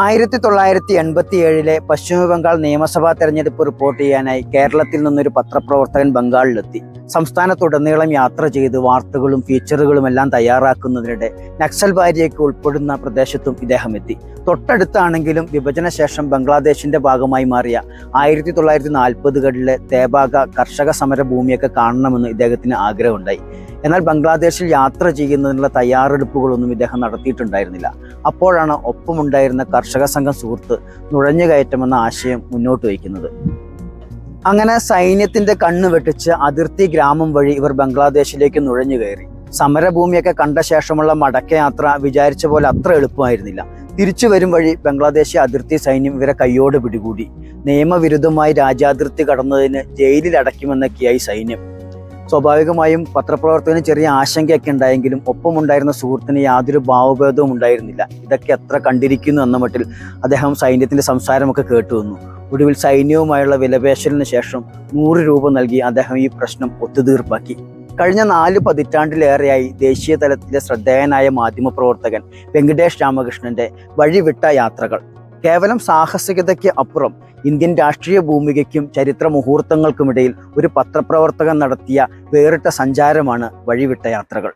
1987 പശ്ചിമബംഗാൾ നിയമസഭാ തെരഞ്ഞെടുപ്പ് റിപ്പോർട്ട് ചെയ്യാനായി കേരളത്തിൽ നിന്നൊരു പത്രപ്രവർത്തകൻ ബംഗാളിലെത്തി. സംസ്ഥാനത്തുടനീളം യാത്ര ചെയ്ത് വാർത്തകളും ഫീച്ചറുകളും എല്ലാം തയ്യാറാക്കുന്നതിനിടെ നക്സൽ ബാരിയൊക്കെ ഉൾപ്പെടുന്ന പ്രദേശത്തും ഇദ്ദേഹം എത്തി. തൊട്ടടുത്താണെങ്കിലും വിഭജനശേഷം ബംഗ്ലാദേശിന്റെ ഭാഗമായി മാറിയ 1940കളിലെ തേബാഗ കർഷക സമര ഭൂമിയൊക്കെ കാണണമെന്ന് ഇദ്ദേഹത്തിന് ആഗ്രഹമുണ്ടായി. എന്നാൽ ബംഗ്ലാദേശിൽ യാത്ര ചെയ്യുന്നതിനുള്ള തയ്യാറെടുപ്പുകളൊന്നും ഇദ്ദേഹം നടത്തിയിട്ടുണ്ടായിരുന്നില്ല. അപ്പോഴാണ് ഒപ്പമുണ്ടായിരുന്ന കർഷക സംഘം സുഹൃത്ത് നുഴഞ്ഞുകയറ്റമെന്ന ആശയം മുന്നോട്ട് വയ്ക്കുന്നത്. അങ്ങനെ സൈന്യത്തിന്റെ കണ്ണ് വെട്ടിച്ച് അതിർത്തി ഗ്രാമം വഴി ഇവർ ബംഗ്ലാദേശിലേക്ക് നുഴഞ്ഞു കയറി. സമരഭൂമിയൊക്കെ കണ്ട ശേഷമുള്ള മടക്കയാത്ര വിചാരിച്ച പോലെ അത്ര എളുപ്പമായിരുന്നില്ല. തിരിച്ചു വരും വഴി ബംഗ്ലാദേശി അതിർത്തി സൈന്യം ഇവരെ കയ്യോടെ പിടികൂടി. നിയമവിരുദ്ധമായി രാജ്യാതിർത്തി കടന്നതിന് ജയിലിൽ അടയ്ക്കുമെന്നൊക്കെയായി സൈന്യം. സ്വാഭാവികമായും പത്രപ്രവർത്തകന് ചെറിയ ആശങ്കയൊക്കെ ഉണ്ടായെങ്കിലും ഒപ്പമുണ്ടായിരുന്ന സുഹൃത്തിന് യാതൊരു ഭാവഭേദവും ഉണ്ടായിരുന്നില്ല. ഇതൊക്കെ എത്ര കണ്ടിരിക്കുന്നു എന്ന മട്ടിൽ അദ്ദേഹം സൈന്യത്തിന്റെ സംസാരമൊക്കെ കേട്ടു വന്നു. ഒടുവിൽ സൈന്യവുമായുള്ള വിലപേശലിന് ശേഷം 100 രൂപ നൽകി അദ്ദേഹം ഈ പ്രശ്നം ഒത്തുതീർപ്പാക്കി. കഴിഞ്ഞ 4 പതിറ്റാണ്ടിലേറെയായി ദേശീയ തലത്തിലെ ശ്രദ്ധേയനായ മാധ്യമപ്രവർത്തകൻ വെങ്കടേഷ് രാമകൃഷ്ണന്റെ വഴിവിട്ട യാത്രകൾ കേവലം സാഹസികതയ്ക്ക് അപ്പുറം ഇന്ത്യൻ രാഷ്ട്രീയ ഭൂമികയ്ക്കും ചരിത്ര മുഹൂർത്തങ്ങൾക്കുമിടയിൽ ഒരു പത്രപ്രവർത്തകൻ നടത്തിയ വേറിട്ട സഞ്ചാരമാണ് വഴിവിട്ട യാത്രകൾ.